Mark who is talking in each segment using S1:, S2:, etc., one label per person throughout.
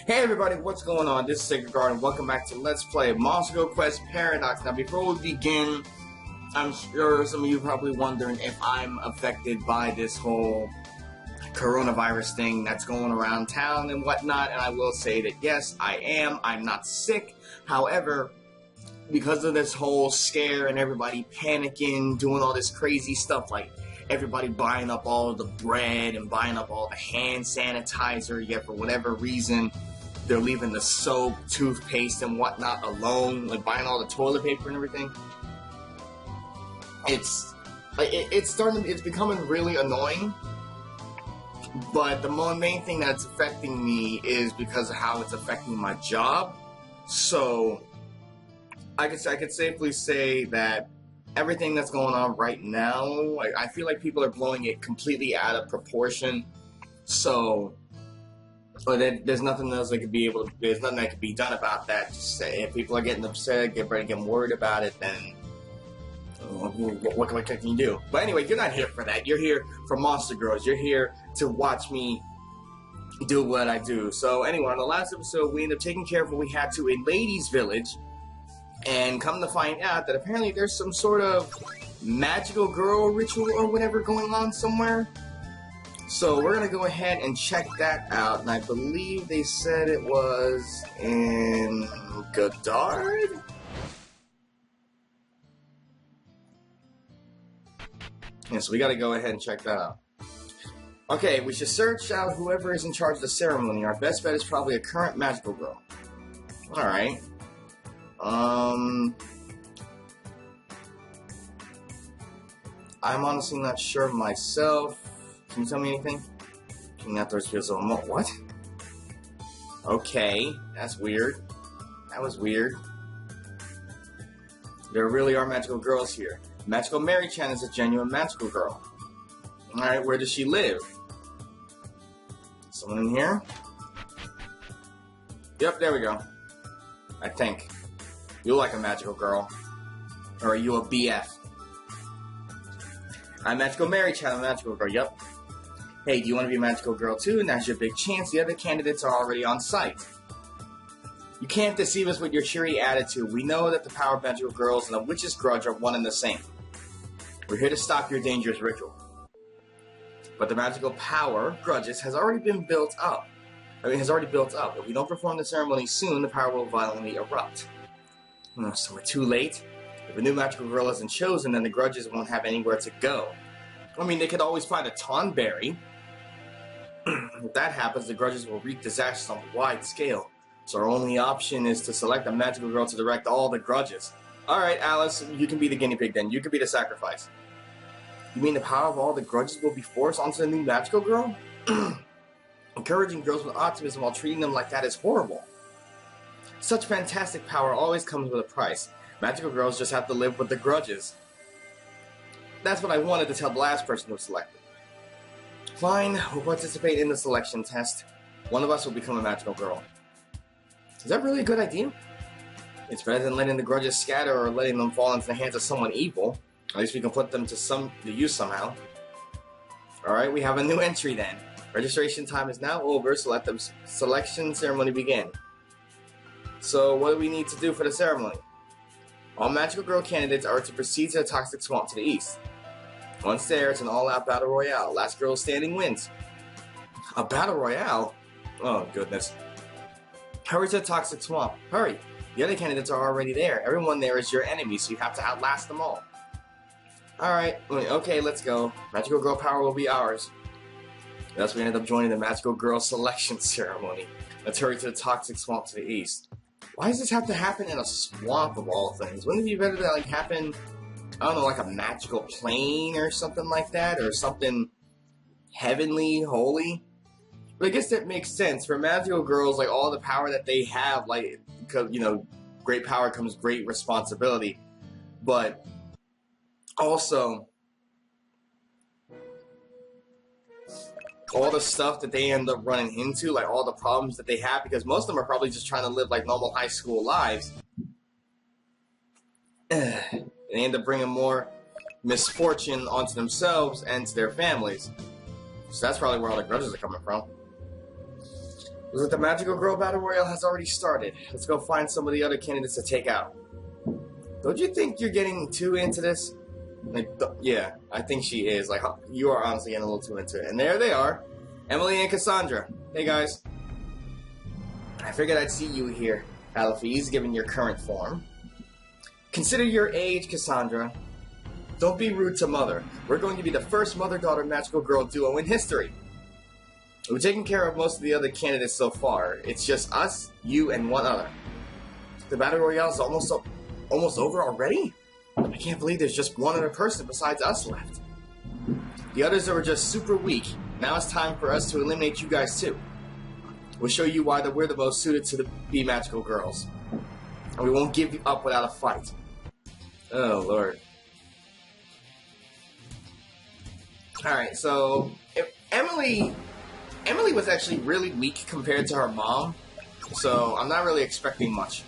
S1: Hey everybody, what's going on? This is SacredGuard and welcome back to Let's Play Monster Quest Paradox. Now before we begin, I'm sure some of you are probably wondering if I'm affected by this whole coronavirus thing that's going around town and whatnot, and I will say that yes, I am. I'm not sick. However, because of this whole scare and everybody panicking, doing all this crazy stuff, like everybody buying up all the bread and buying up all the hand sanitizer, yet for whatever reason, they're leaving the soap, toothpaste, and whatnot alone, like buying all the toilet paper and everything. It's becoming really annoying. But the main thing that's affecting me is because of how it's affecting my job. So I could safely say that everything that's going on right now, I feel like people are blowing it completely out of proportion. So there's nothing else there's nothing that could be done about that. Just say if people are getting upset, getting worried about it, then what can you do? But anyway, you're not here for that. You're here for Monster Girls. You're here to watch me do what I do. So anyway, on the last episode, we ended up taking care of what we had to in Ladies' Village, and come to find out that apparently there's some sort of magical girl ritual or whatever going on somewhere. So we're gonna go ahead and check that out, and I believe they said it was in Godard? Yeah, so we gotta go ahead and check that out. Okay, we should search out whoever is in charge of the ceremony. Our best bet is probably a current magical girl. Alright. I'm honestly not sure myself. Can you tell me anything? King Outdoors feels so what? Okay, that's weird. That was weird. There really are magical girls here. Magical Mary-chan is a genuine magical girl. Alright, where does she live? Someone in here? Yep, there we go. I think. You like a magical girl. Or are you a BF? I'm Magical Mary-chan, a magical girl, yep. Hey, do you want to be a magical girl too? Now's your big chance. The other candidates are already on site. You can't deceive us with your cheery attitude. We know that the power of magical girls and the witch's grudge are one and the same. We're here to stop your dangerous ritual. But the magical power, grudges, has already been built up. If we don't perform the ceremony soon, the power will violently erupt. So we're too late. If a new magical girl isn't chosen, then the grudges won't have anywhere to go. I mean, they could always find a Tonberry. If that happens, the grudges will wreak disasters on a wide scale. So our only option is to select a magical girl to direct all the grudges. Alright, Alice, you can be the guinea pig then. You can be the sacrifice. You mean the power of all the grudges will be forced onto the new magical girl? Encouraging girls with optimism while treating them like that is horrible. Such fantastic power always comes with a price. Magical girls just have to live with the grudges. That's what I wanted to tell the last person who was selected. Fine, we'll participate in the selection test. One of us will become a magical girl. Is that really a good idea? It's better than letting the grudges scatter or letting them fall into the hands of someone evil. At least we can put them to use somehow. Alright, we have a new entry then. Registration time is now over, so let the selection ceremony begin. So what do we need to do for the ceremony? All magical girl candidates are to proceed to the toxic swamp to the east. Once there, it's an all-out battle royale. Last girl standing wins. A battle royale? Oh, goodness. Hurry to the toxic swamp. Hurry. The other candidates are already there. Everyone there is your enemy, so you have to outlast them all. Alright, okay, let's go. Magical girl power will be ours. Thus, we ended up joining the magical girl selection ceremony. Let's hurry to the toxic swamp to the east. Why does this have to happen in a swamp of all things? Wouldn't it be better to happen, I don't know, like a magical plane or something like that? Or something heavenly, holy? But I guess that makes sense. For magical girls, like, all the power that they have, like, you know, great power comes great responsibility. But also, all the stuff that they end up running into, like all the problems that they have, because most of them are probably just trying to live like normal high school lives. They end up bringing more misfortune onto themselves and to their families. So that's probably where all the grudges are coming from. Looks like the Magical Girl Battle Royale has already started. Let's go find some of the other candidates to take out. Don't you think you're getting too into this? Like, yeah, I think she is. Like, you are honestly getting a little too into it. And there they are. Emily and Cassandra. Hey, guys. I figured I'd see you here, Alphys, given your current form. Consider your age, Cassandra. Don't be rude to Mother. We're going to be the first mother-daughter magical girl duo in history. We've taken care of most of the other candidates so far. It's just us, you, and one other. The Battle Royale is almost over already? I can't believe there's just one other person besides us left. The others are just super weak. Now it's time for us to eliminate you guys too. We'll show you why we're the most suited to be magical girls. And we won't give you up without a fight. Oh, Lord. Alright, so Emily was actually really weak compared to her mom, so I'm not really expecting much.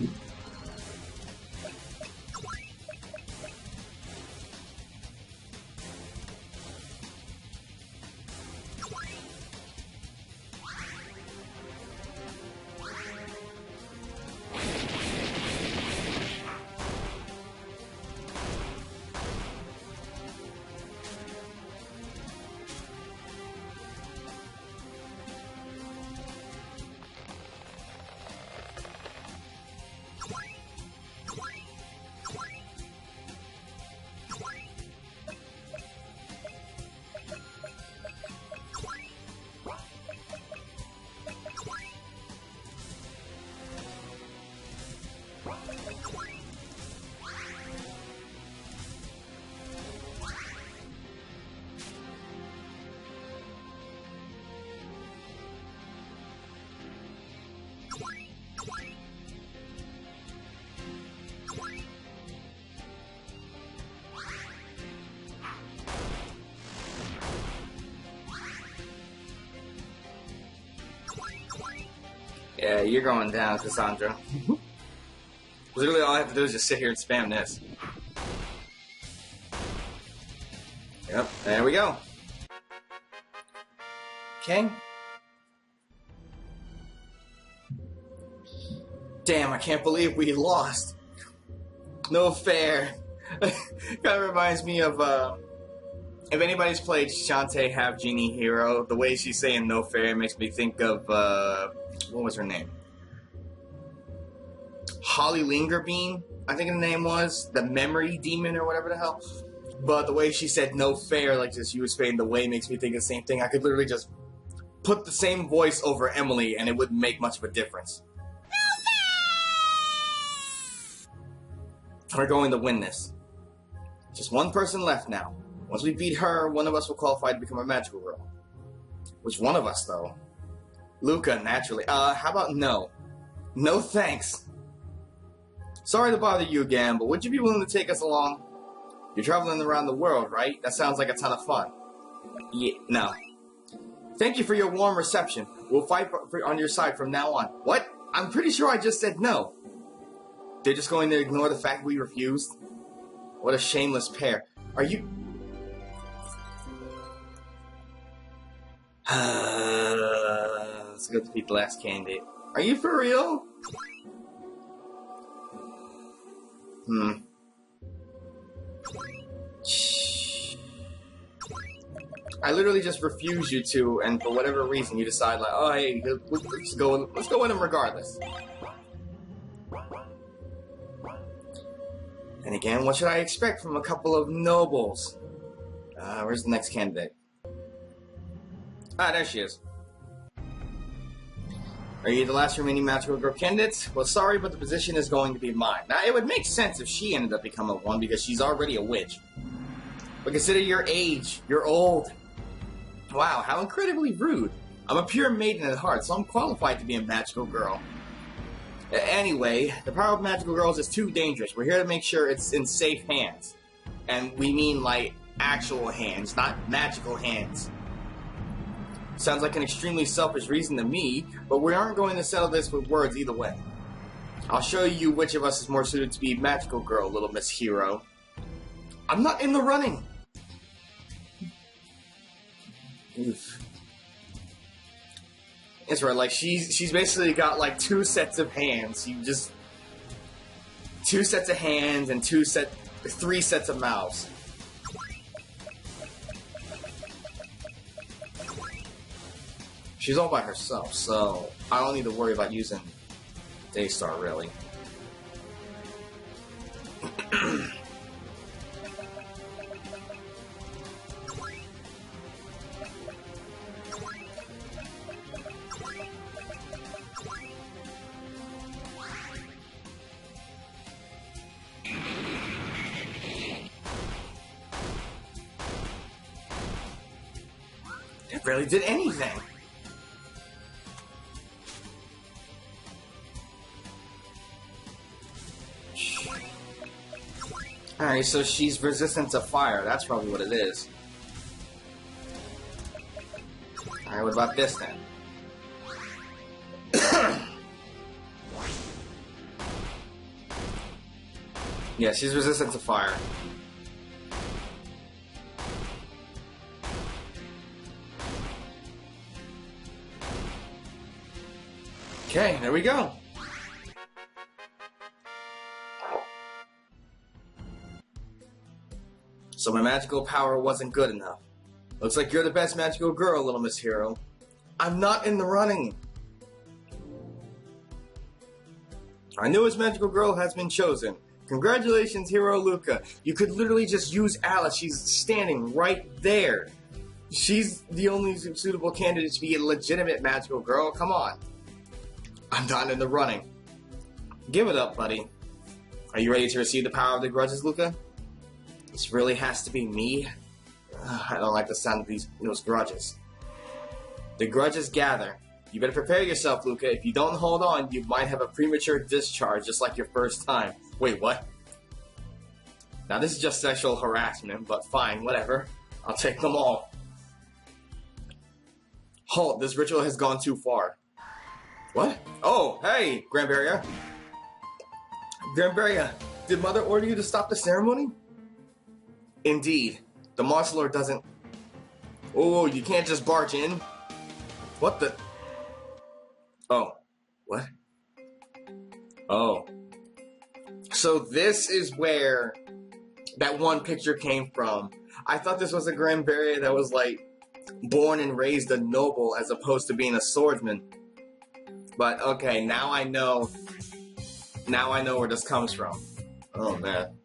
S1: Yeah, you're going down, Cassandra. Literally all I have to do is just sit here and spam this. Yep, there we go. Okay. Damn, I can't believe we lost. No fair. Kinda reminds me of, if anybody's played Shantae Have Genie Hero, the way she's saying no fair makes me think of, what was her name? Holly Lingerbean, I think the name was. The Memory Demon or whatever the hell. But the way she said no fair, like just you was fading the way, makes me think the same thing. I could literally just put the same voice over Emily and it wouldn't make much of a difference. We're going to win this. Just one person left now. Once we beat her, one of us will qualify to become a magical girl. Which one of us, though? Luca, naturally. How about no? No thanks. Sorry to bother you again, but would you be willing to take us along? You're traveling around the world, right? That sounds like a ton of fun. Yeah, no. Thank you for your warm reception. We'll fight on your side from now on. What? I'm pretty sure I just said no. They're just going to ignore the fact we refused? What a shameless pair. Are you... Let's go defeat the last candidate. Are you for real? I literally just refuse you to, and for whatever reason you decide like, oh hey, let's go with him regardless. And again, what should I expect from a couple of nobles? Where's the next candidate? Ah, there she is. Are you the last remaining magical girl candidates? Well, sorry, but the position is going to be mine. Now, it would make sense if she ended up becoming one, because she's already a witch. But consider your age. You're old. Wow, how incredibly rude. I'm a pure maiden at heart, so I'm qualified to be a magical girl. Anyway, the power of magical girls is too dangerous. We're here to make sure it's in safe hands. And we mean, like, actual hands, not magical hands. Sounds like an extremely selfish reason to me, but we aren't going to settle this with words either way. I'll show you which of us is more suited to be magical girl, little Miss Hero. I'm not in the running! Oof. It's right, like she's basically got like 2 sets of hands. You just 2 sets of hands and 3 sets of mouths. She's all by herself, so I don't need to worry about using Daystar really. It barely did anything. Alright, so she's resistant to fire. That's probably what it is. Alright, what about this then? Yeah, she's resistant to fire. Okay, there we go. So my magical power wasn't good enough. Looks like you're the best magical girl, Little Miss Hero. I'm not in the running. Our newest magical girl has been chosen. Congratulations, Hero Luca. You could literally just use Alice. She's standing right there. She's the only suitable candidate to be a legitimate magical girl. Come on. I'm not in the running. Give it up, buddy. Are you ready to receive the power of the grudges, Luca? This really has to be me? I don't like the sound of those grudges. The grudges gather. You better prepare yourself, Luca. If you don't hold on, you might have a premature discharge, just like your first time. Wait, what? Now this is just sexual harassment, but fine, whatever. I'll take them all. Halt, this ritual has gone too far. What? Oh, hey, Granberria. Granberria, did Mother order you to stop the ceremony? Indeed. The Monster Lord doesn't... Oh, you can't just barge in? What the... Oh. What? Oh. So this is where that one picture came from. I thought this was a Granberria that was, like, born and raised a noble as opposed to being a swordsman. But, okay, now I know... Now I know where this comes from. Oh, man.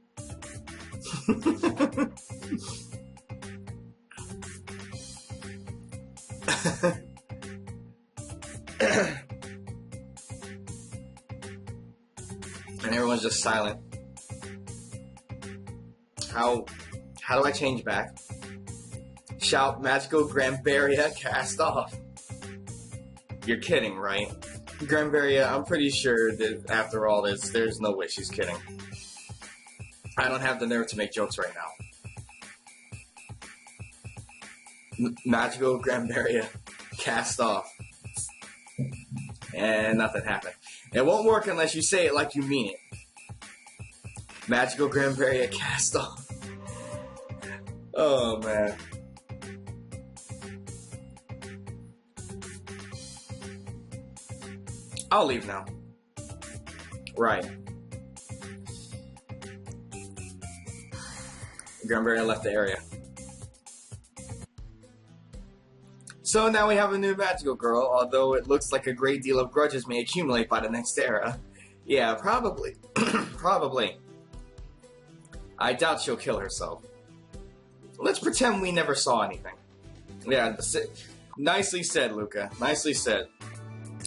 S1: And everyone's just silent. How do I change back? Shout magical Granberria cast off. You're kidding, right? Granberria, I'm pretty sure that after all this, there's no way she's kidding. I don't have the nerve to make jokes right now. Magical Granberria cast off. And nothing happened. It won't work unless you say it like you mean it. Magical Granberria cast off. Oh, man. I'll leave now. Right. Granberria left the area. So now we have a new magical girl, although it looks like a great deal of grudges may accumulate by the next era. Yeah, probably. Probably. I doubt she'll kill herself. Let's pretend we never saw anything. Yeah, nicely said, Luca. Nicely said.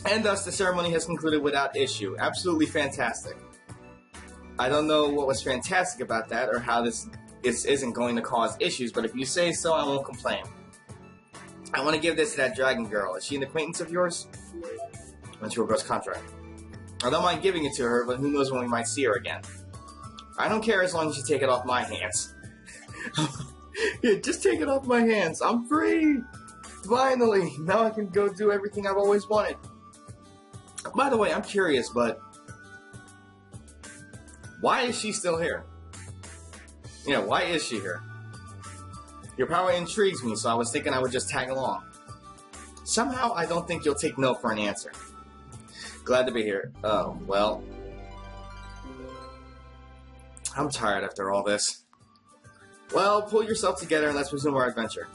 S1: And thus, the ceremony has concluded without issue. Absolutely fantastic. I don't know what was fantastic about that, or how this isn't going to cause issues, but if you say so, I won't complain. I want to give this to that dragon girl. Is she an acquaintance of yours? Went to a gross contract. I don't mind giving it to her, but who knows when we might see her again. I don't care as long as you take it off my hands. Yeah, just take it off my hands. I'm free! Finally! Now I can go do everything I've always wanted. By the way, I'm curious, but why is she still here? Yeah, why is she here? Your power intrigues me, so I was thinking I would just tag along. Somehow, I don't think you'll take no for an answer. Glad to be here. Oh, well. I'm tired after all this. Well, pull yourself together and let's resume our adventure.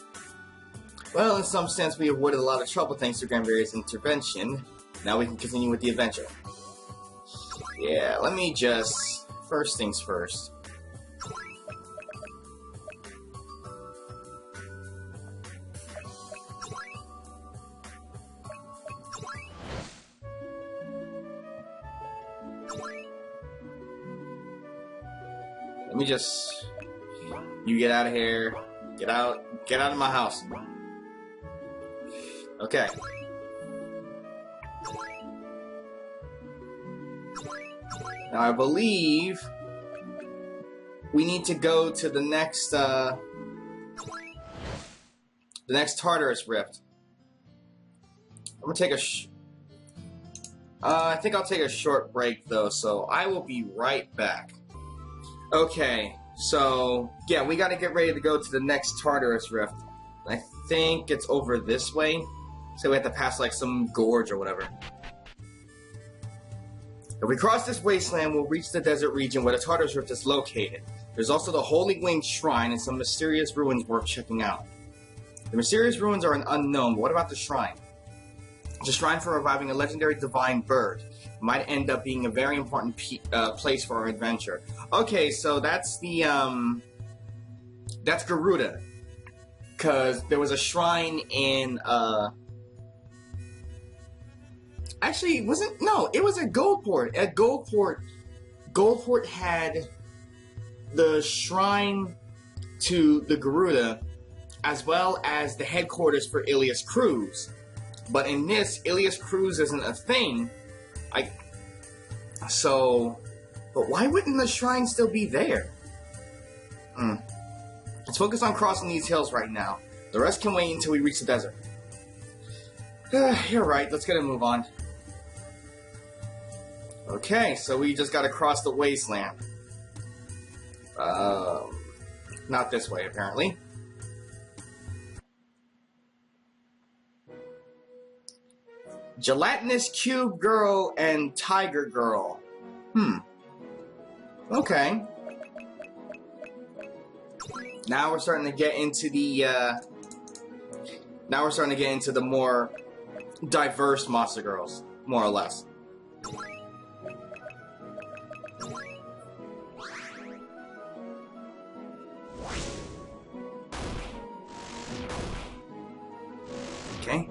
S1: Well, in some sense, we avoided a lot of trouble thanks to Granberry's intervention. Now we can continue with the adventure. Yeah, let me just... First things first. Let me just... You get out of here. Get out of my house. Okay. Now I believe we need to go to the next Tartarus Rift. I'm gonna take a I think I'll take a short break though, so I will be right back. Okay, so yeah, we gotta get ready to go to the next Tartarus Rift. I think it's over this way, so we have to pass like some gorge or whatever. If we cross this wasteland, we'll reach the desert region where the Tartarus Rift is located. There's also the Holy Winged Shrine and some mysterious ruins worth checking out. The mysterious ruins are an unknown, but what about the shrine? It's a shrine for reviving a legendary divine bird. It might end up being a very important place for our adventure. Okay, so that's the, that's Garuda. Because there was a shrine in, actually, it wasn't, no, it was at Goldport. At Goldport had the shrine to the Garuda, as well as the headquarters for Ilias Cruz. But in this, Ilias Cruz isn't a thing. But why wouldn't the shrine still be there? Let's focus on crossing these hills right now. The rest can wait until we reach the desert. You're right, let's get a move on. Okay, so we just gotta cross the wasteland. Not this way, apparently. Gelatinous Cube Girl and Tiger Girl. Okay. Now we're starting to get into the, more diverse Monster Girls, more or less. Okay.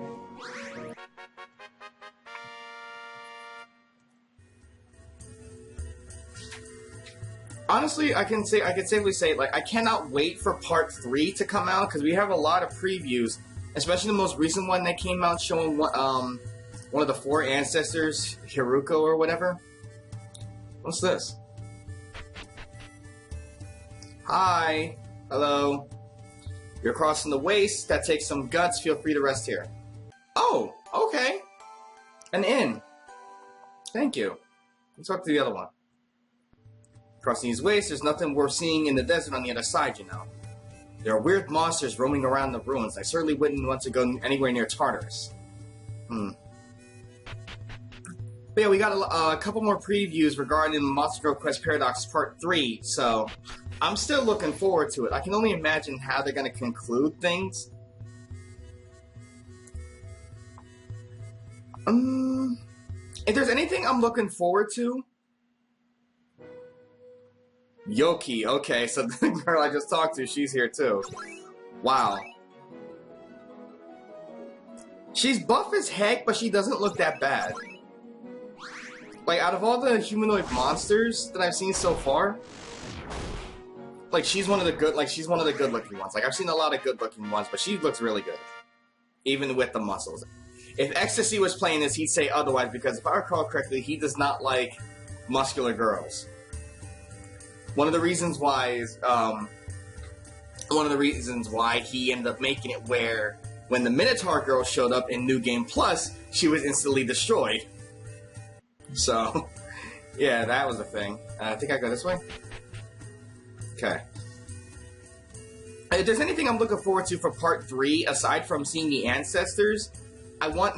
S1: Honestly, I can safely say, like, I cannot wait for Part 3 to come out, because we have a lot of previews, especially the most recent one that came out showing one of the 4 ancestors, Hiruko or whatever. What's this? Hi. Hello. You're crossing the waste. That takes some guts. Feel free to rest here. Oh, okay. An inn. Thank you. Let's talk to the other one. Crossing these wastes, there's nothing worth seeing in the desert on the other side, you know. There are weird monsters roaming around the ruins. I certainly wouldn't want to go anywhere near Tartarus. But yeah, we got a couple more previews regarding Monster Girl Quest Paradox Part 3, so I'm still looking forward to it. I can only imagine how they're going to conclude things. If there's anything I'm looking forward to... Yoki, okay, so the girl I just talked to, she's here too. Wow. She's buff as heck, but she doesn't look that bad. Like, out of all the humanoid monsters that I've seen so far, like, she's one of the good-looking ones. Like, I've seen a lot of good-looking ones, but she looks really good. Even with the muscles. If Ecstasy was playing this, he'd say otherwise, because if I recall correctly, he does not like muscular girls. One of the reasons why he ended up making it where when the Minotaur girl showed up in New Game Plus, she was instantly destroyed. So, yeah, that was a thing. I think I go this way? Okay. If there's anything I'm looking forward to for Part 3, aside from seeing the ancestors, I want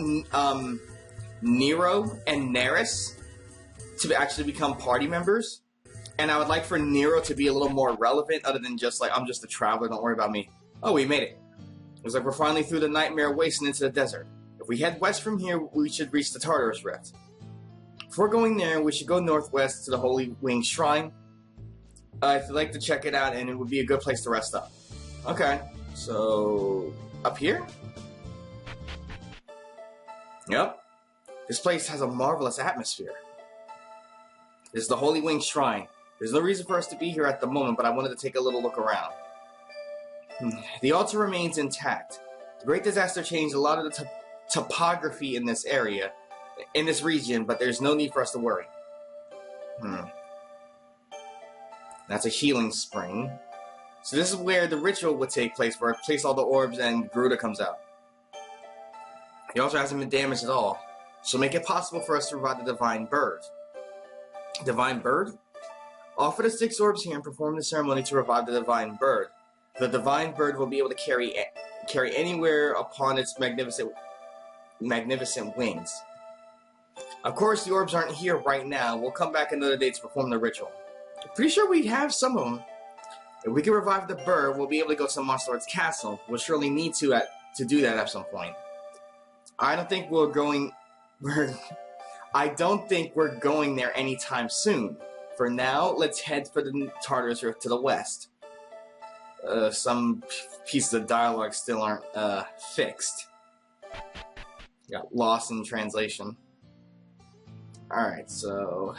S1: Nero and Neris to actually become party members. And I would like for Nero to be a little more relevant, other than just like, I'm just a traveler, don't worry about me. Oh, we made it. It's like we're finally through the nightmare waste and into the desert. If we head west from here, we should reach the Tartarus Rest. Before going there, we should go northwest to the Holy Wing Shrine. If you'd like to check it out, and it would be a good place to rest up. Okay, so up here? Yep. This place has a marvelous atmosphere. This is the Holy Wing Shrine. There's no reason for us to be here at the moment, but I wanted to take a little look around. The altar remains intact. The Great Disaster changed a lot of the topography in this area, in this region, but there's no need for us to worry. That's a healing spring. So this is where the ritual would take place, where I place all the orbs and Garuda comes out. The altar hasn't been damaged at all, so make it possible for us to revive the Divine Bird. Divine Bird? Offer the 6 orbs here and perform the ceremony to revive the Divine Bird. The Divine Bird will be able to carry anywhere upon its magnificent wings. Of course, the orbs aren't here right now. We'll come back another day to perform the ritual. Pretty sure we'd have some of them. If we can revive the bird, we'll be able to go to Monster Lord's castle. We'll surely need to do that at some point. I don't think we're going there anytime soon. For now, let's head for the Tartarus Rift to the west. Some pieces of dialogue still aren't fixed. Got lost in translation. Alright, so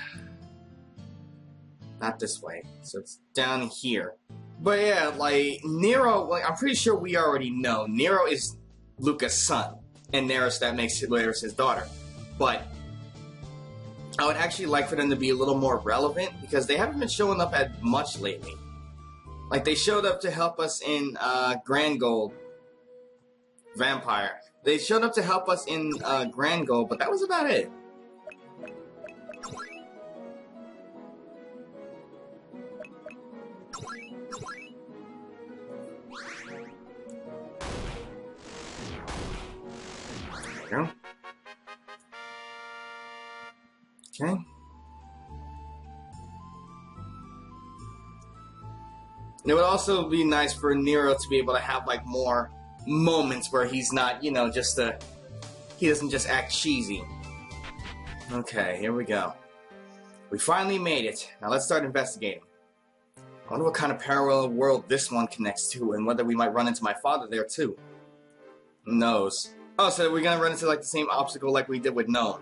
S1: not this way. So it's down here. But yeah, like, Nero, like, I'm pretty sure we already know. Nero is Luca's son, and Neris, that makes Neris his daughter. But I would actually like for them to be a little more relevant, because they haven't been showing up at much lately. Like, they showed up to help us in Grand Gold. Vampire. They showed up to help us in Grand Gold, but that was about it. There we go. Okay. It would also be nice for Nero to be able to have, like, more moments where he's not, you know, just he doesn't just act cheesy. Okay, here we go. We finally made it. Now let's start investigating. I wonder what kind of parallel world this one connects to, and whether we might run into my father there too. Who knows? Oh, so we're gonna run into, like, the same obstacle like we did with Gnome.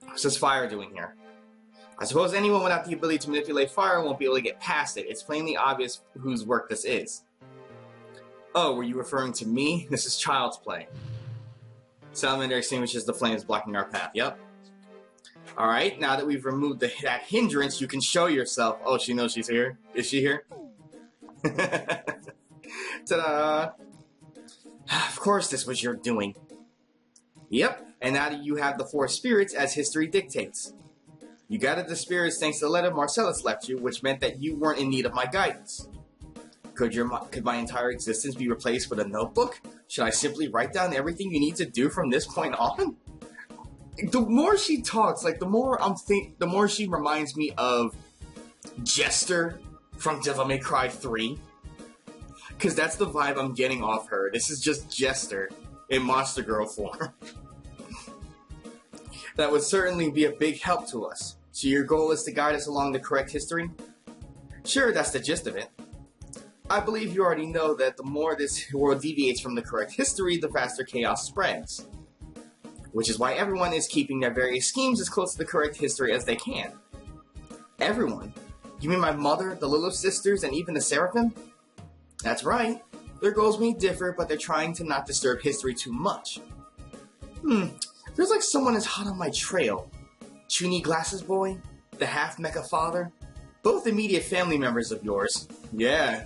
S1: What's this fire doing here? I suppose anyone without the ability to manipulate fire won't be able to get past it. It's plainly obvious whose work this is. Oh, were you referring to me? This is child's play. Salamander extinguishes the flames blocking our path. Yep. Alright, now that we've removed that hindrance, you can show yourself. Oh, she knows she's here. Is she here? Ta-da! Of course this was your doing. Yep, and now that you have the 4 spirits as history dictates. You gathered the spirits thanks to the letter Marcellus left you, which meant that you weren't in need of my guidance. Could my entire existence be replaced with a notebook? Should I simply write down everything you need to do from this point on? The more she talks, like, the more she reminds me of Jester from Devil May Cry 3. Because that's the vibe I'm getting off her. This is just Jester in Monster Girl form. That would certainly be a big help to us. So your goal is to guide us along the correct history? Sure, that's the gist of it. I believe you already know that the more this world deviates from the correct history, the faster chaos spreads. Which is why everyone is keeping their various schemes as close to the correct history as they can. Everyone? You mean my mother, the Lilith sisters, and even the Seraphim? That's right. Their goals may differ, but they're trying to not disturb history too much. Feels like someone is hot on my trail. Chuny Glasses Boy? The half-mecha father? Both immediate family members of yours. Yeah.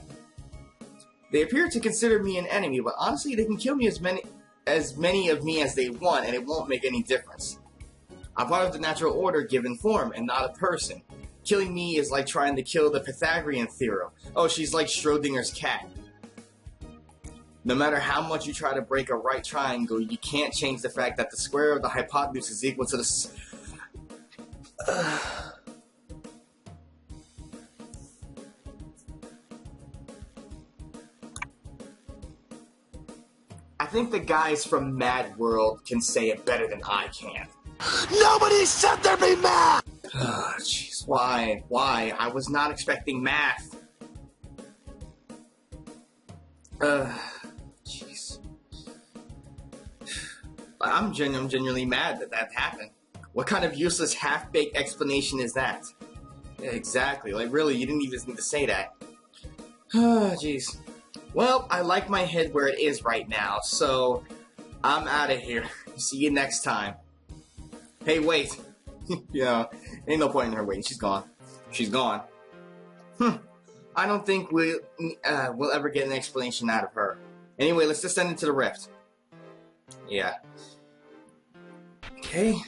S1: They appear to consider me an enemy, but honestly they can kill me as many of me as they want, and it won't make any difference. I'm part of the natural order given form, and not a person. Killing me is like trying to kill the Pythagorean theorem. Oh, she's like Schrodinger's cat. No matter how much you try to break a right triangle, you can't change the fact that the square of the hypotenuse is equal to the... I think the guys from Mad World can say it better than I can.
S2: Nobody said there'd be math!
S1: Jeez, why? Why? I was not expecting math. Jeez. I'm genuinely mad that that happened. What kind of useless half-baked explanation is that? Yeah, exactly. Like, really, you didn't even need to say that. Jeez. Well, I like my head where it is right now, so I'm out of here. See you next time. Hey, wait. You know, ain't no point in her waiting. She's gone. She's gone. I don't think we'll ever get an explanation out of her. Anyway, let's descend into the rift. Yeah. Okay.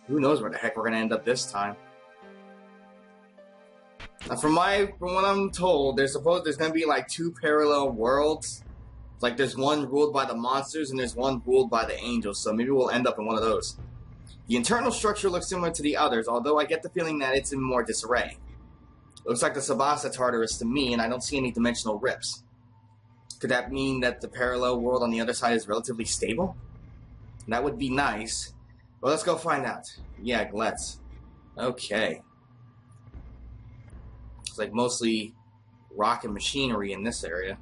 S1: Who knows where the heck we're gonna end up this time? From what I'm told, there's gonna be like 2 parallel worlds. Like there's one ruled by the monsters and there's one ruled by the angels. So maybe we'll end up in one of those. The internal structure looks similar to the others, although I get the feeling that it's in more disarray. Looks like the Sabasa Tartarus to me, and I don't see any dimensional rips. Could that mean that the parallel world on the other side is relatively stable? That would be nice. Well, let's go find out. Yeah, let's. Okay. It's like mostly rock and machinery in this area.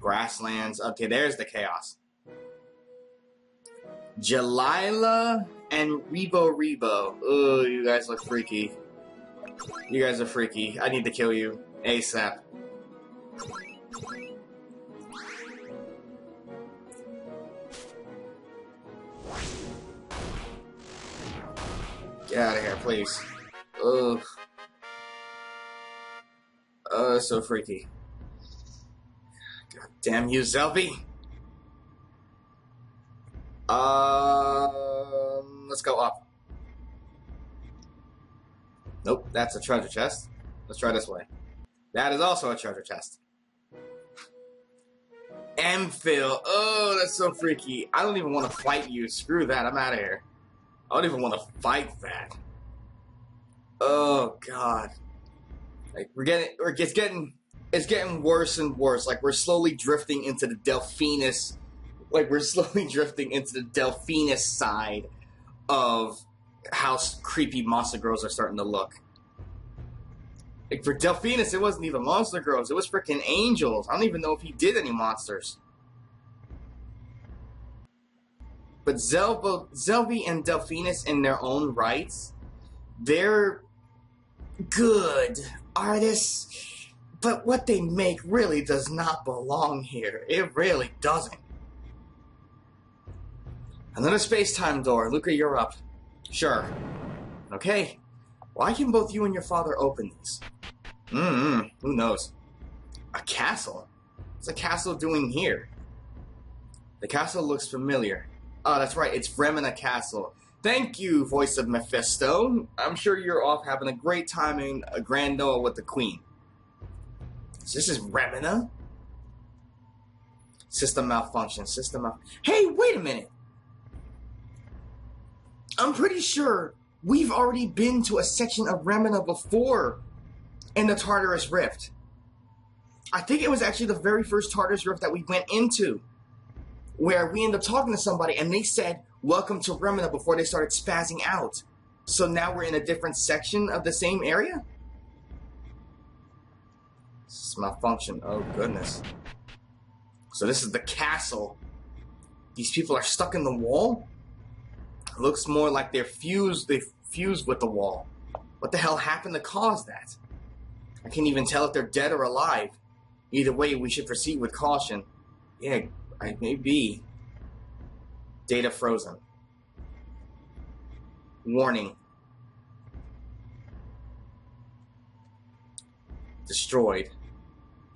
S1: Grasslands. Okay, there's the chaos. Jalila and Rebo. Oh, you guys look freaky. You guys are freaky. I need to kill you ASAP. Get out of here, please. Ugh. So freaky. God damn you, Zelby. Let's go up. Nope, that's a treasure chest. Let's try this way. That is also a treasure chest. Amphil. Oh, that's so freaky. I don't even want to fight you. Screw that. I'm out of here. I don't even want to fight that. Oh God. Like it's getting worse and worse. Like we're slowly drifting into the Delphinus. Like we're slowly drifting into the Delphinus side of how creepy monster girls are starting to look. Like for Delphinus, it wasn't even monster girls. It was freaking angels. I don't even know if he did any monsters. But Zelby and Delphinus in their own rights, they're good artists, but what they make really does not belong here. It really doesn't. Another space-time door. Luca, you're up. Sure. Okay. Why can both you and your father open these? Who knows? A castle? What's a castle doing here? The castle looks familiar. Oh, that's right. It's Bremen Castle. Thank you, voice of Mephisto. I'm sure you're off having a great time in a Grandoa with the Queen. So this is Bremen? System malfunction. Hey, wait a minute. I'm pretty sure we've already been to a section of Remina before in the Tartarus Rift. I think it was actually the very first Tartarus Rift that we went into, where we ended up talking to somebody and they said, "Welcome to Remina," before they started spazzing out. So now we're in a different section of the same area? This is malfunction. Oh, goodness. So this is the castle. These people are stuck in the wall? It looks more like they're fused. They fused with the wall. What the hell happened to cause that? I can't even tell if they're dead or alive. Either way, we should proceed with caution. Yeah, I may be. Data frozen. Warning. Destroyed.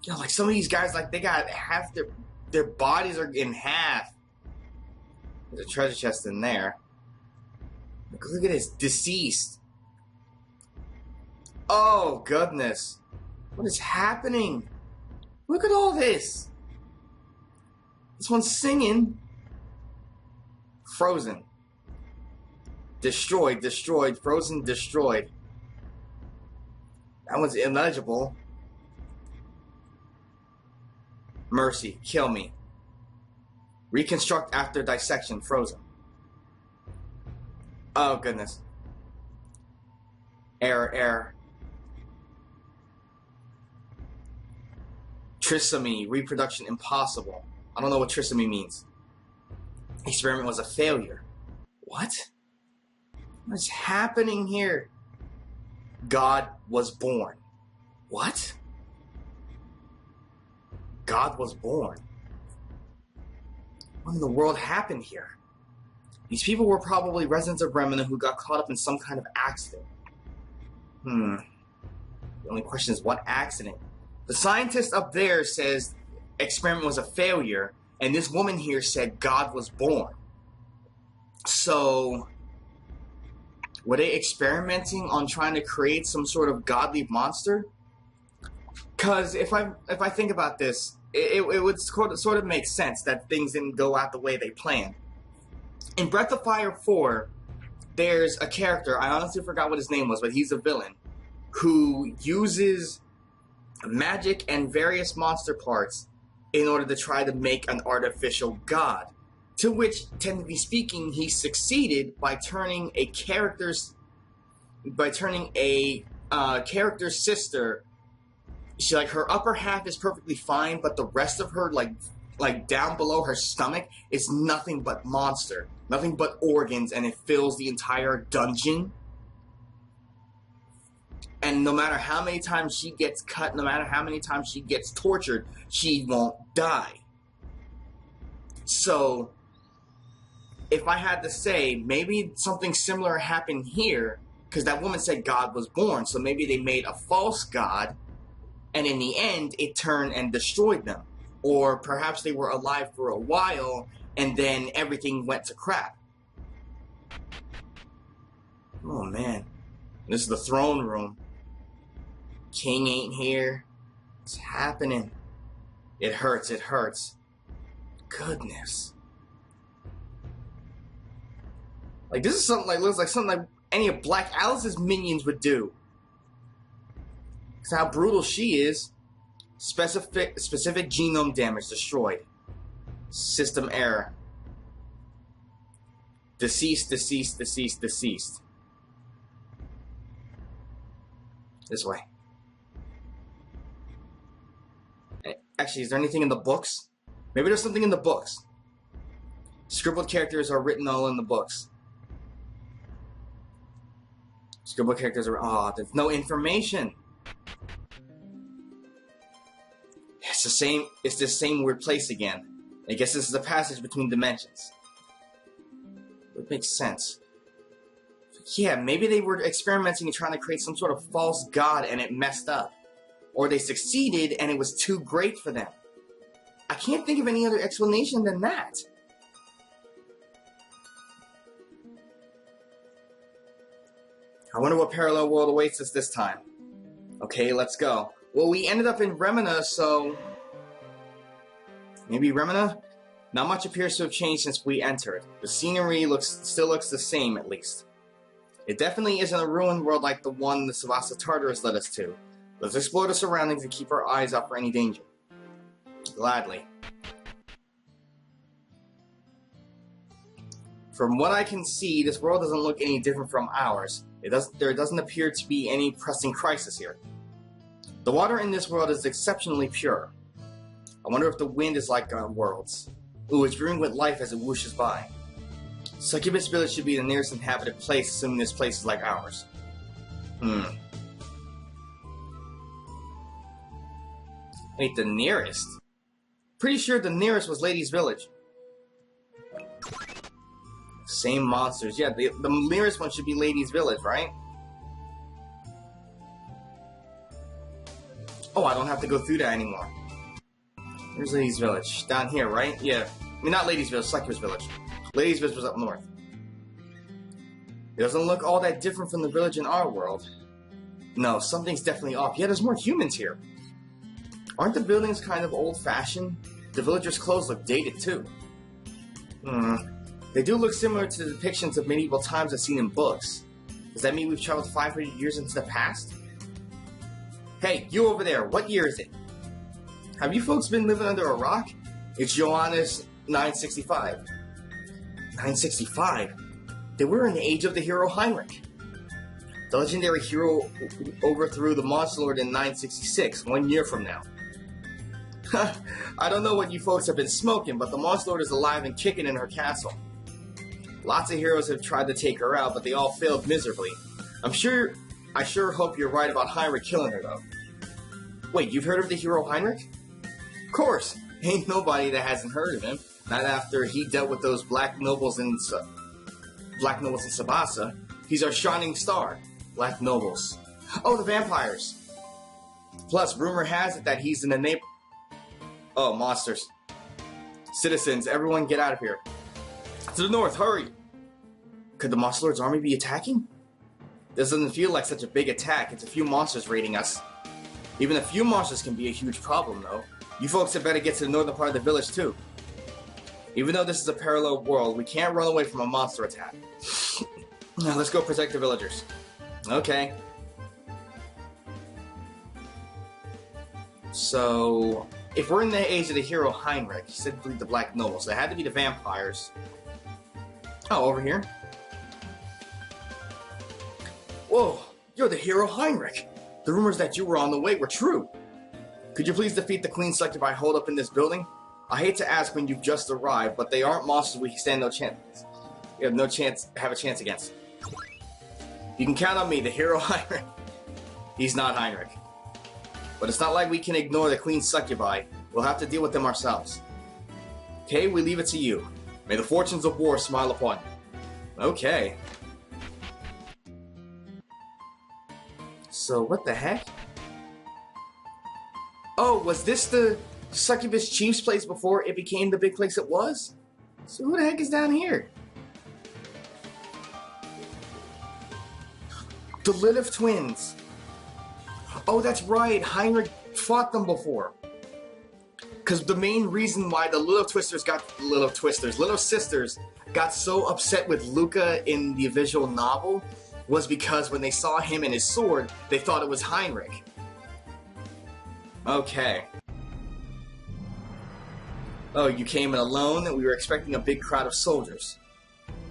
S1: You know, like some of these guys, like they got half their bodies are in half. There's a treasure chest in there. Look at this. Deceased. Oh, goodness. What is happening? Look at all this. This one's singing. Frozen. Destroyed, destroyed, frozen, destroyed. That one's illegible. Mercy, kill me. Reconstruct after dissection, frozen. Oh, goodness. Error, error. Trisomy, reproduction impossible. I don't know what trisomy means. Experiment was a failure. What? What's happening here? God was born. What? God was born. What in the world happened here? These people were probably residents of Bremen who got caught up in some kind of accident. The only question is, what accident? The scientist up there says experiment was a failure, and this woman here said God was born. So, were they experimenting on trying to create some sort of godly monster? Because if I think about this, it would sort of make sense that things didn't go out the way they planned. In Breath of Fire 4, there's a character, I honestly forgot what his name was, but he's a villain, who uses magic and various monster parts in order to try to make an artificial god. To which, technically speaking, he succeeded by turning a character's sister. She, like, her upper half is perfectly fine, but the rest of her, like down below her stomach, is nothing but monster, nothing but organs, and it fills the entire dungeon. And no matter how many times she gets cut, no matter how many times she gets tortured, she won't die. So, if I had to say, maybe something similar happened here, because that woman said God was born, so maybe they made a false god, and in the end, it turned and destroyed them. Or perhaps they were alive for a while, and then everything went to crap. Oh, man. This is the throne room. King ain't here. What's happening? It hurts, it hurts. Goodness. Like, this is something like, looks like something like any of Black Alice's minions would do. That's how brutal she is. Specific genome damage destroyed. System error. Deceased, deceased, deceased, deceased. This way. Actually, is there anything in the books? Maybe there's something in the books. Scribbled characters are written all in the books. Scribbled characters are... Oh, there's no information. It's the same weird place again. I guess this is a passage between dimensions. It makes sense. Yeah, maybe they were experimenting and trying to create some sort of false god and it messed up. Or they succeeded and it was too great for them. I can't think of any other explanation than that. I wonder what parallel world awaits us this time. Okay, let's go. Well, we ended up in Remina, so... Maybe Remina? Not much appears to have changed since we entered. The scenery still looks the same, at least. It definitely isn't a ruined world like the one the Savasa Tartarus led us to. Let's explore the surroundings and keep our eyes out for any danger. Gladly. From what I can see, this world doesn't look any different from ours. There doesn't appear to be any pressing crisis here. The water in this world is exceptionally pure. I wonder if the wind is like our world's. Ooh, it's brewing with life as it whooshes by. Succubus Village should be the nearest inhabited place, assuming this place is like ours. Wait, the nearest? Pretty sure the nearest was Lady's Village. Same monsters. Yeah, the nearest one should be Lady's Village, right? Oh, I don't have to go through that anymore. Where's Lady's Village? Down here, right? Yeah. I mean, not Lady's Village, Selector's Village. Lady's Village was up north. It doesn't look all that different from the village in our world. No, something's definitely off. Yeah, there's more humans here. Aren't the buildings kind of old-fashioned? The villagers' clothes look dated, too. They do look similar to the depictions of medieval times I've seen in books. Does that mean we've traveled 500 years into the past? Hey, you over there, what year is it? Have you folks been living under a rock? It's Johannes 965. 965? They were in the age of the hero Heinrich. The legendary hero overthrew the Monster Lord in 966, 1 year from now. I don't know what you folks have been smoking, but the Monster Lord is alive and kicking in her castle. Lots of heroes have tried to take her out, but they all failed miserably. I sure hope you're right about Heinrich killing her, though. Wait, you've heard of the hero Heinrich? Of course. Ain't nobody that hasn't heard of him. Not after he dealt with those black nobles in Sabasa. He's our shining star. Black nobles. Oh, the vampires. Plus, rumor has it that he's in the neighbor... Oh, monsters. Citizens, everyone get out of here. To the north, hurry! Could the Monster Lord's army be attacking? This doesn't feel like such a big attack. It's a few monsters raiding us. Even a few monsters can be a huge problem, though. You folks had better get to the northern part of the village, too. Even though this is a parallel world, we can't run away from a monster attack. Now, let's go protect the villagers. Okay. So, if we're in the age of the hero Heinrich, simply the black nobles, they had to be the vampires. Oh, over here. Whoa, you're the hero Heinrich. The rumors that you were on the way were true. Could you please defeat the Queen Selector by hold up in this building? I hate to ask when you've just arrived, but they aren't monsters we stand no chance. We have a chance against. You can count on me, the hero Heinrich. He's not Heinrich. But it's not like we can ignore the Queen Succubi. We'll have to deal with them ourselves. Okay, we leave it to you. May the fortunes of war smile upon you. Okay. So, what the heck? Oh, was this the Succubus Chief's place before it became the big place it was? So who the heck is down here? The Lilith twins. Oh, that's right. Heinrich fought them before. Because the main reason why the Lilith sisters got so upset with Luca in the visual novel was because when they saw him and his sword, they thought it was Heinrich. Okay. Oh, you came in alone? We were expecting a big crowd of soldiers.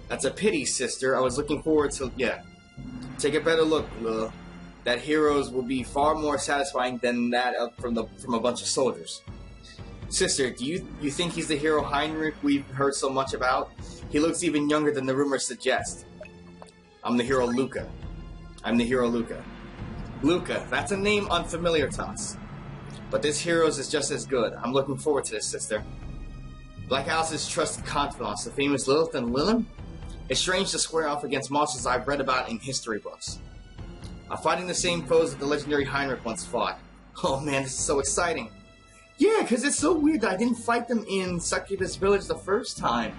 S1: That's a pity, sister. I was looking forward to... Yeah. Take a better look, Lil. That heroes will be far more satisfying than that from a bunch of soldiers. Sister, do you think he's the hero Heinrich we've heard so much about? He looks even younger than the rumors suggest. I'm the hero Luca. I'm the hero Luca. Luca, that's a name unfamiliar to us. But this hero's is just as good. I'm looking forward to this, sister. Black Alice's trusted confidants, the famous Lilith and Lilith? It's strange to square off against monsters I've read about in history books. I'm fighting the same foes that the legendary Heinrich once fought. Oh man, this is so exciting. Yeah, because it's so weird that I didn't fight them in Succubus Village the first time.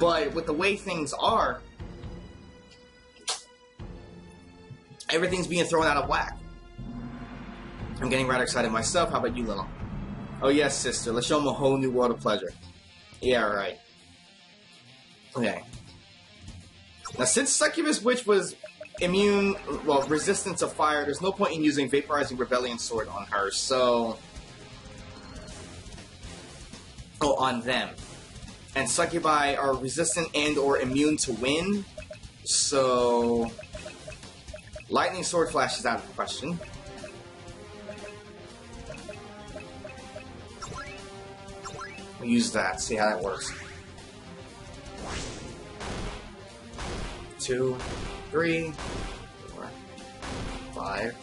S1: But with the way things are, everything's being thrown out of whack. I'm getting rather excited myself. How about you, Lil? Oh yes, sister. Let's show them a whole new world of pleasure. Yeah, right. Okay. Now, since Succubus Witch was immune, well, resistant to fire, there's no point in using Vaporizing Rebellion Sword on her, so... Oh, on them. And Succubi are resistant and or immune to wind, so... Lightning Sword Flash is out of the question. We'll use that, see how that works. 2, 3, 4, 5,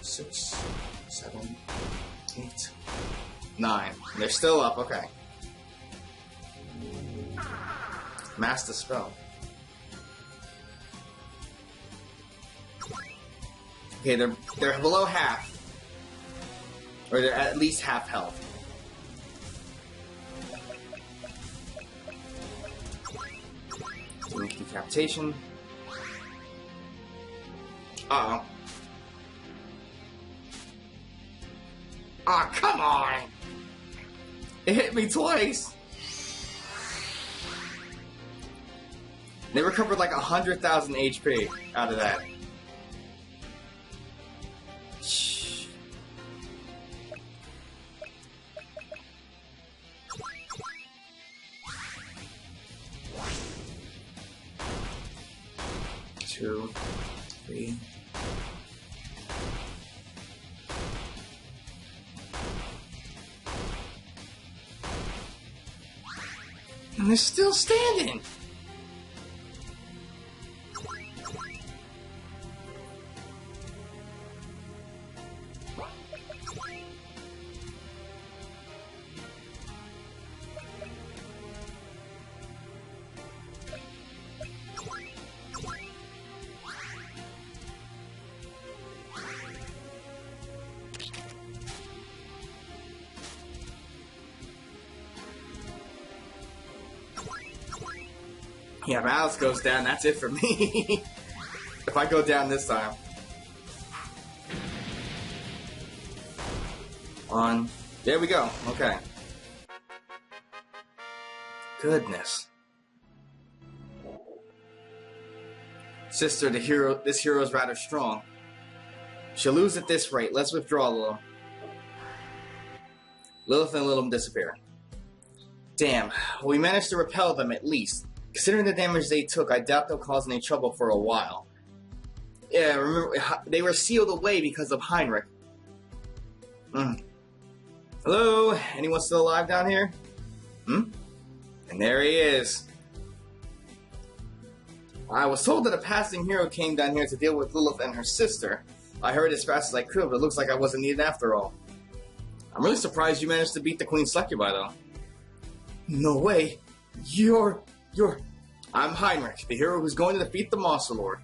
S1: 6, 7, 8, 9. They're still up, okay. Master spell. Okay, they're below half. Or they're at least half health. Decapitation. Uh-oh. Aw, come on! It hit me twice! They recovered like 100,000 HP out of that. Shh. Two, three. And they're still standing! Yeah, if Alice goes down, that's it for me. If I go down this time. On. There we go. Okay. Goodness. Sister, this hero is rather strong. She'll lose at this rate. Let's withdraw a little. Lilith and Lilum disappear. Damn. We managed to repel them at least. Considering the damage they took, I doubt they'll cause any trouble for a while. Yeah, remember, they were sealed away because of Heinrich. Hello? Anyone still alive down here? And there he is. I was told that a passing hero came down here to deal with Lilith and her sister. I hurried as fast as I could, but it looks like I wasn't needed after all. I'm really surprised you managed to beat the Queen Succubi, though. No way. I'm Heinrich, the hero who's going to defeat the Monster Lord.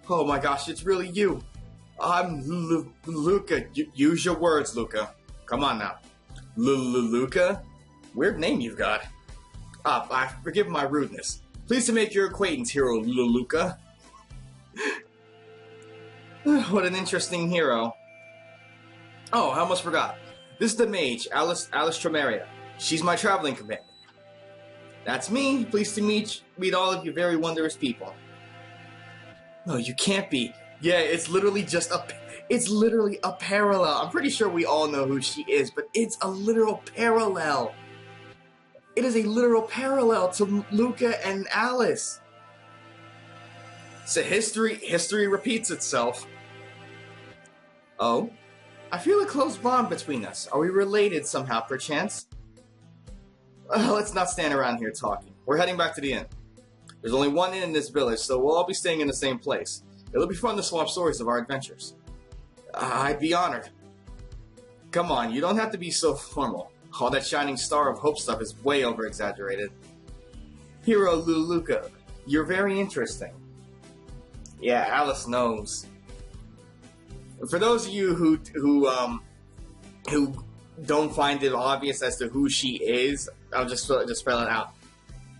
S1: Oh my gosh, it's really you. I'm Luca. Use your words, Luca. Come on now. Luca? Weird name you've got. I forgive my rudeness. Pleased to make your acquaintance, hero Luca. What an interesting hero. Oh, I almost forgot. This is the mage, Alice Tremeria. She's my traveling companion. That's me. Pleased to meet all of you very wondrous people. No, you can't be. Yeah, it's literally a parallel. I'm pretty sure we all know who she is, but it's a literal parallel. It is a literal parallel to Luca and Alice. So history repeats itself. Oh? I feel a close bond between us. Are we related somehow, perchance? Let's not stand around here talking. We're heading back to the inn. There's only one inn in this village, so we'll all be staying in the same place. It'll be fun to swap stories of our adventures. I'd be honored. Come on, you don't have to be so formal. All that shining star of hope stuff is way over-exaggerated. Hero Luca, you're very interesting. Yeah, Alice knows. For those of you who don't find it obvious as to who she is, I'll just spell it out.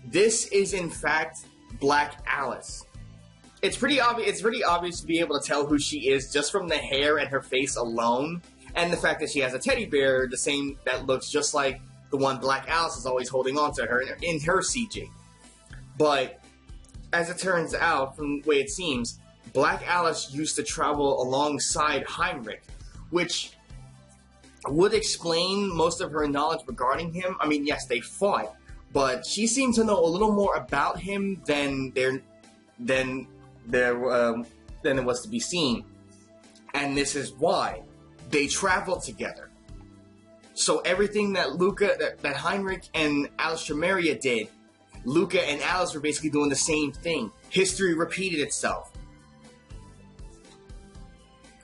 S1: This is in fact Black Alice. It's pretty obvious. It's pretty obvious to be able to tell who she is just from the hair and her face alone, and the fact that she has a teddy bear, the same that looks just like the one Black Alice is always holding on to her in her CG. But as it turns out, from the way it seems, Black Alice used to travel alongside Heinrich, which would explain most of her knowledge regarding him. I mean, yes, they fought, but she seemed to know a little more about him than it was to be seen. And this is why they traveled together. So everything that Heinrich and Alice Tremeria did, Luca and Alice were basically doing the same thing. History repeated itself.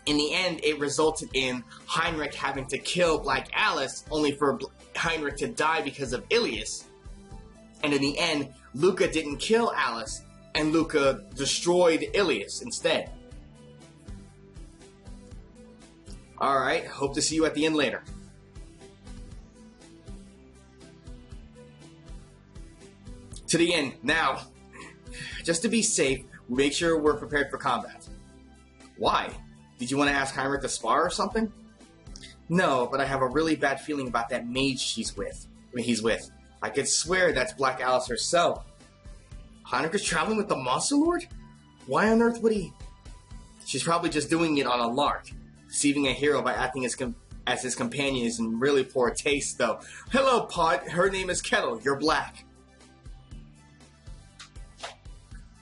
S1: In the end, it resulted in Heinrich having to kill Black Alice, only for Heinrich to die because of Ilias. And in the end, Luca didn't kill Alice, and Luca destroyed Ilias instead. Alright, hope to see you at the inn later. To the inn, now. Just to be safe, make sure we're prepared for combat. Why? Did you want to ask Heinrich to spar or something? No, but I have a really bad feeling about that mage he's with. I could swear that's Black Alice herself. Heinrich is traveling with the Monster Lord? Why on earth would he? She's probably just doing it on a lark. Deceiving a hero by acting as his companion is in really poor taste, though. Hello, Pod. Her name is Kettle. You're black.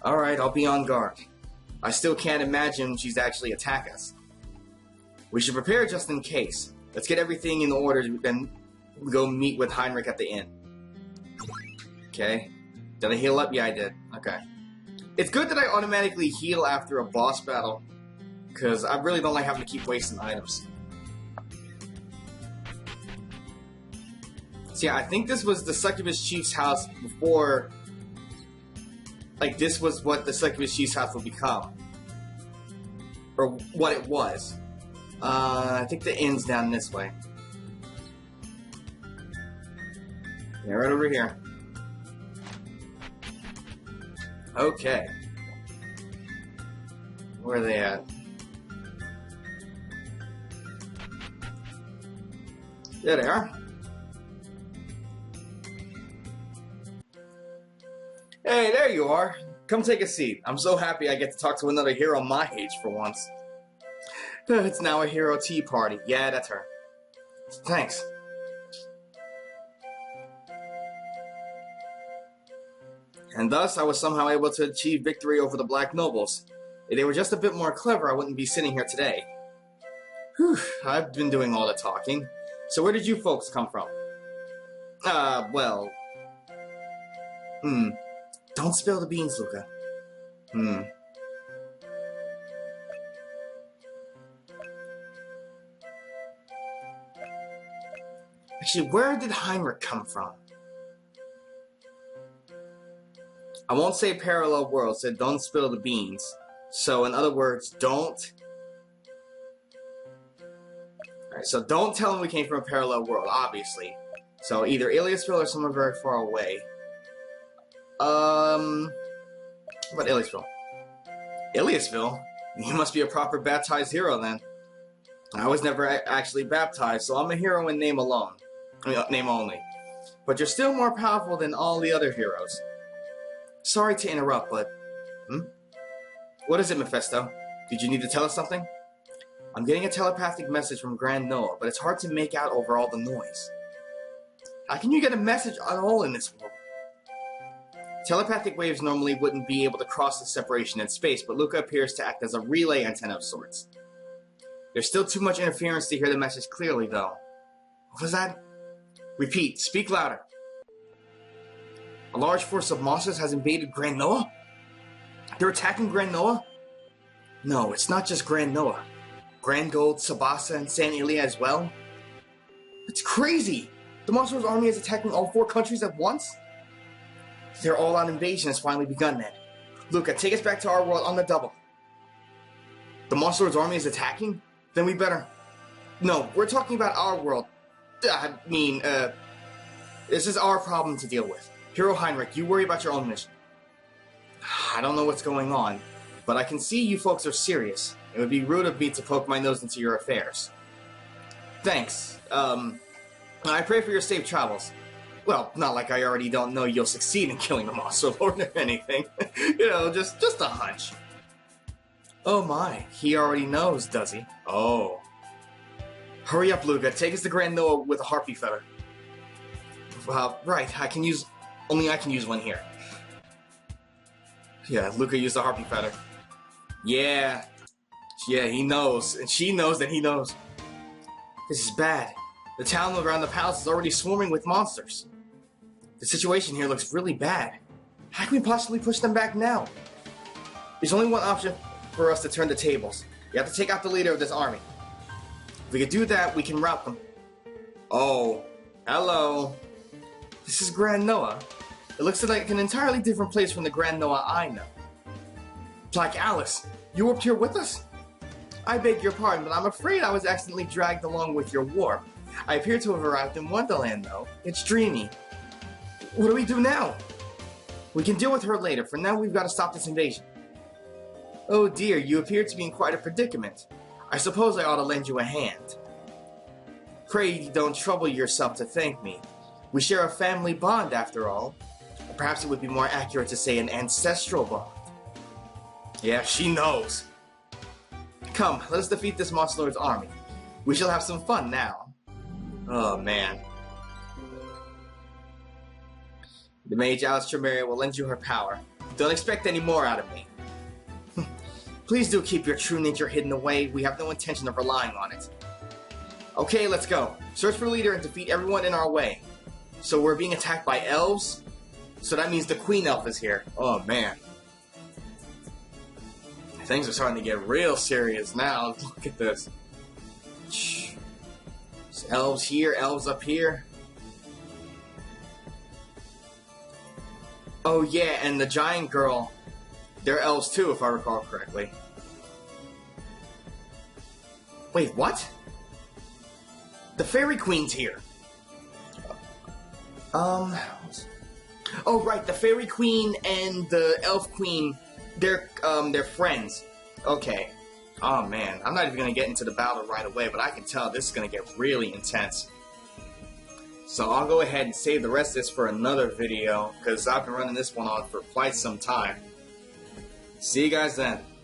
S1: Alright, I'll be on guard. I still can't imagine she's actually attack us. We should prepare just in case. Let's get everything in order, then go meet with Heinrich at the inn. Okay. Did I heal up? Yeah, I did. Okay. It's good that I automatically heal after a boss battle, because I really don't like having to keep wasting items. So yeah, I think this was the Succubus Chief's house before... Like, this was what the Succubus Chief's house would become. Or what it was. I think the inn's down this way. Yeah, right over here. Okay. Where are they at? There they are. Hey, there you are. Come take a seat. I'm so happy I get to talk to another hero my age for once. It's now a hero tea party. Yeah, that's her. Thanks. And thus, I was somehow able to achieve victory over the Black Nobles. If they were just a bit more clever, I wouldn't be sitting here today. Whew, I've been doing all the talking. So where did you folks come from? Well... Don't spill the beans, Luca. Actually, where did Heinrich come from? I won't say parallel worlds, said don't spill the beans. So, in other words, don't... Alright, so don't tell him we came from a parallel world, obviously. So, either Iliasville or somewhere very far away. What about Iliasville? Iliasville? You must be a proper baptized hero, then. I was never actually baptized, so I'm a hero in name alone. I mean, name only. But you're still more powerful than all the other heroes. Sorry to interrupt, but... What is it, Mephisto? Did you need to tell us something? I'm getting a telepathic message from Grand Noah, but it's hard to make out over all the noise. How can you get a message at all in this world? Telepathic waves normally wouldn't be able to cross the separation in space, but Luca appears to act as a relay antenna of sorts. There's still too much interference to hear the message clearly, though. What was that? Repeat, speak louder. A large force of monsters has invaded Grand Noah? They're attacking Grand Noah? No, it's not just Grand Noah. Grand Gold, Sabasa, and San Ilias as well? It's crazy! The Monster's army is attacking all 4 countries at once? Their all-out invasion has finally begun, then. Luca, take us back to our world on the double. The Monster Lord's army is attacking? Then we better... No, we're talking about our world. This is our problem to deal with. Hero Heinrich, you worry about your own mission. I don't know what's going on, but I can see you folks are serious. It would be rude of me to poke my nose into your affairs. Thanks. I pray for your safe travels. Well, not like I already don't know you'll succeed in killing the Monster Lord or anything. You know, just a hunch. Oh my, he already knows, does he? Oh. Hurry up, Luca. Take us to Grand Noah with a harpy feather. Right, only I can use one here. Yeah, Luca used the harpy feather. Yeah, he knows. And she knows that he knows. This is bad. The town around the palace is already swarming with monsters. The situation here looks really bad. How can we possibly push them back now? There's only one option for us to turn the tables. We have to take out the leader of this army. If we could do that, we can rout them. Oh, hello. This is Grand Noah. It looks like an entirely different place from the Grand Noah I know. Black Alice, you were up here with us? I beg your pardon, but I'm afraid I was accidentally dragged along with your warp. I appear to have arrived in Wonderland, though. It's dreamy. What do we do now? We can deal with her later. For now, we've got to stop this invasion. Oh dear, you appear to be in quite a predicament. I suppose I ought to lend you a hand. Pray don't trouble yourself to thank me. We share a family bond after all. Perhaps it would be more accurate to say an ancestral bond. Yeah, she knows. Come, let us defeat this Monster Lord's army. We shall have some fun now. Oh, man. The Mage Alice Tremere will lend you her power. Don't expect any more out of me. Please do keep your true nature hidden away. We have no intention of relying on it. Okay, let's go. Search for a leader and defeat everyone in our way. So we're being attacked by elves? So that means the Queen Elf is here. Oh, man. Things are starting to get real serious now. Look at this. There's elves here, elves up here. Oh yeah, and the giant girl, they're elves too, if I recall correctly. Wait, what? The Fairy Queen's here. Oh right, the Fairy Queen and the Elf Queen, they're friends. Okay. Oh man, I'm not even gonna get into the battle right away, but I can tell this is gonna get really intense. So I'll go ahead and save the rest of this for another video, because I've been running this one on for quite some time. See you guys then.